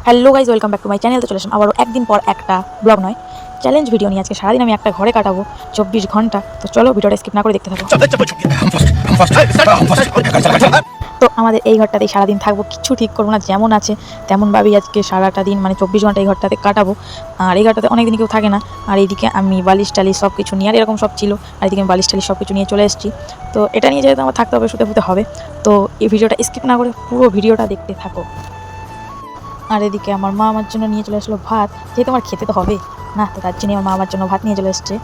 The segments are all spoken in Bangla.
Hello guys, welcome back to my channel. তো চলে আসলাম আবারও একদিন পর একটা ব্লগ নয়, চ্যালেঞ্জ ভিডিও নিয়ে। আজকে সারাদিন আমি একটা ঘরে কাটাবো 24 ঘন্টা। তো চলো ভিডিওটা স্কিপ না করে দেখতে থাকো। তো আমাদের এই ঘরটাতেই সারাদিন থাকবো, কিছু ঠিক করবো না, যেমন আছে তেমনভাবেই আজকে সারাটা দিন মানে 24 ঘন্টা এই ঘরটাতে কাটাবো। আর এই ঘরটাতে অনেকদিন কেউ থাকে না। আর এইদিকে আমি বালিশ টালিশ সব কিছু নিয়ে, আর এরকম সব ছিল, আর এদিকে আমি বালিশ টালিশ সব কিছু নিয়ে চলে এসেছি। তো এটা নিয়ে যেহেতু আমার থাকতে হবে, শুতে ফুতে হবে, তো এই ভিডিওটা স্কিপ না করে পুরো ভিডিওটা দেখতে থাকো। আর এদিকে আমার মা আমার জন্য নিয়ে চলে আসলো ভাত, যেহেতু আমার খেতে তো হবে না, তো তার জন্য আমার মা আমার জন্য ভাত নিয়ে চলে এসছে।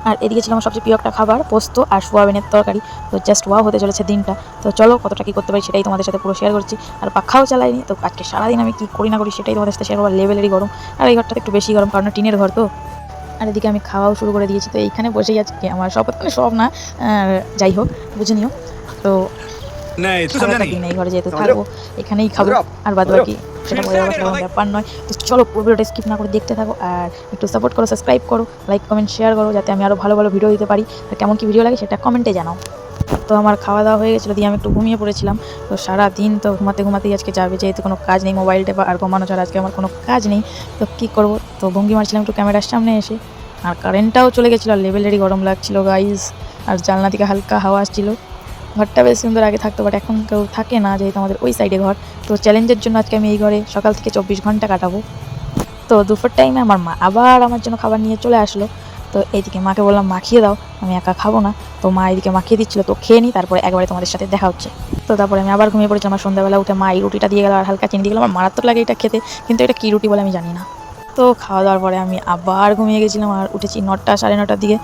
আর এদিকে ছিল আমার সবচেয়ে প্রিয় একটা খাবার, পোস্ত আর সোয়াবিনের তরকারি। তো জাস্ট ওয়াও হতে চলেছে দিনটা। তো চলো কতটা কী করতে পারি সেটাই তোমাদের সাথে পুরো শেয়ার করছি। আর পাখাও চালাইনি, তো আজকে সারাদিন আমি কী করি না করি সেটাই তোমাদের সাথে শেয়ার করবো। লেভেলেরই গরম, আর এই ঘরটাতে একটু বেশি গরম, কারণ টিনের ঘর তো। আর এদিকে আমি খাওয়াও শুরু করে দিয়েছি। তো এইখানে বসেই আজকে আমার সব, মানে সব না, যাই হোক বুঝে নিও। তো দিন এই ঘরে যেহেতু থাকবো এখানেই খাবো, আর বাদ বাকি সেটা বলে যাওয়ার কোনো ব্যাপার নয়। তো চলো পুরো ভিডিওটা স্কিপ না করে দেখতে থাকো, আর একটু সাপোর্ট করো, সাবস্ক্রাইব করো, লাইক কমেন্ট শেয়ার করো, যাতে আমি আরও ভালো ভালো ভিডিও দিতে পারি। আর কেমন কী ভিডিও লাগে সেটা কমেন্টে জানাও। তো আমার খাওয়া দাওয়া হয়ে গেছিলো, দিয়ে আমি একটু ঘুমিয়ে পড়েছিলাম। তো সারা দিন তো ঘুমাতেই আজকে যাবে, যেহেতু কোনো কাজ নেই, মোবাইল টেপা আর ঘুমানো ছাড়া আজকে আমার কোনো কাজ নেই। তো কী করবো, তো ভঙ্গি মারছিলাম একটু ক্যামেরার সামনে এসে। আর কারেন্টটাও চলে গেছিলো, আর লেভেলেরই গরম লাগছিলো গাইজ। আর জানলা থেকে হালকা হাওয়া আসছিলো। ঘরটা বেশ সুন্দর আগে থাকতো, বাট এখন কেউ থাকে না, যেহেতু আমাদের ওই সাইডে ঘর। তো চ্যালেঞ্জের জন্য আজকে আমি এই ঘরে সকাল থেকে 24 ঘন্টা কাটাবো। তো দুপুর টাইমে আমার মা আবার আমার জন্য খাবার নিয়ে চলে আসলো। তো এইদিকে মাকে বললাম মাখিয়ে দাও, আমি একা খাবো না। তো মা এইদিকে মাখিয়ে দিচ্ছিলো, তো খেয়ে নিই, তারপরে একবারে তোমাদের সাথে দেখা হচ্ছে। তো তারপরে আমি আবার ঘুমিয়ে পড়েছিলাম। আমার সন্ধ্যাবেলা উঠে মা এই রুটিটা দিয়ে গেলো, আর হালকা চিনি দিয়ে গেলো। আমার মারাত্মক লাগে এটা খেতে, কিন্তু এটা কী রুটি বলে আমি জানি না। তো খাওয়া দাওয়ার পরে আমি আবার ঘুমিয়ে গেছিলাম, আর উঠেছি 9টা সাড়ে 9টার দিকে।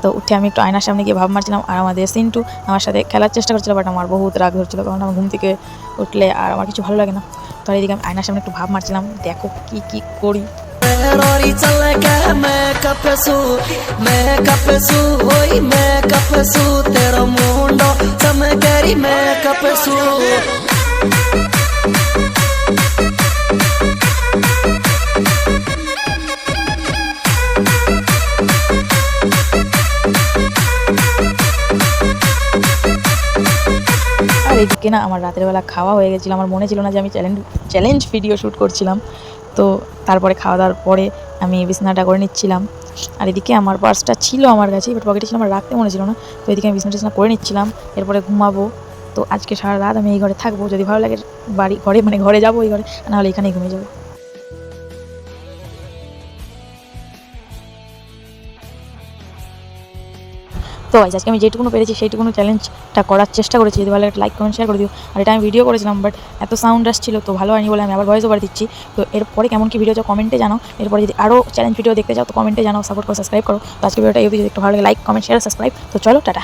তো উঠে আমি একটু আয়নার সামনে গিয়ে ভাব মারছিলাম, আর আমাদের সিন্টু আমার সাথে খেলার চেষ্টা করছিল, বাট আমার বহুত রাগ ধরছিল, কারণ আমার ঘুম থেকে উঠলে আর আমার কিছু ভালো লাগে না। তো এইদিকে আমি আয়নার সামনে একটু ভাব মারছিলাম, দেখো কি কি করি। আর এদিকে না আমার রাতের বেলা খাওয়া হয়ে গেছিলো, আমার মনে ছিল না যে আমি চ্যালেঞ্জ ভিডিও শ্যুট করছিলাম। তো তারপরে খাওয়া দাওয়ার পরে আমি বিছানাটা করে নিচ্ছিলাম। আর এদিকে আমার পার্সটা ছিল আমার কাছে, বাট পকেটে ছিল, আমার রাখতে মনে ছিল না। তো এদিকে আমি বিছানা করে নিচ্ছিলাম, এরপরে ঘুমাবো। তো আজকে সারা রাত আমি এই ঘরে থাকবো, যদি ভালো লাগে ঘরে যাবো এই ঘরে, নাহলে এখানেই ঘুমিয়ে যাবো। তো আজকে আমি যেটুকুনো পেরেছি সেইটুকুনো চ্যালেঞ্জটা করার চেষ্টা করেছি। যদি ভালো একটা লাইক কমেন্ট শেয়ার করে দিও। আর এটা আমি ভিডিও করেছিলাম, বাট এত সাউন্ড আসছিল, তো ভালো হয়নি বলে আমি আবার ভয়েস ওভার দিচ্ছি। তো এরপরে কেমন কি ভিডিও চাও কমেন্টে জানাও। এরপরে যদি আরও চ্যালেঞ্জ ভিডিও দেখতে চাও তো কমেন্টে জানাও, সাপোর্ট করো, সাবস্ক্রাইব করো। তো আজকে ভিডিওটা এই একটু ভালো লাগে, লাইক কমেন্ট শেয়ার সাবস্ক্রাইব। তো চলো টাটা।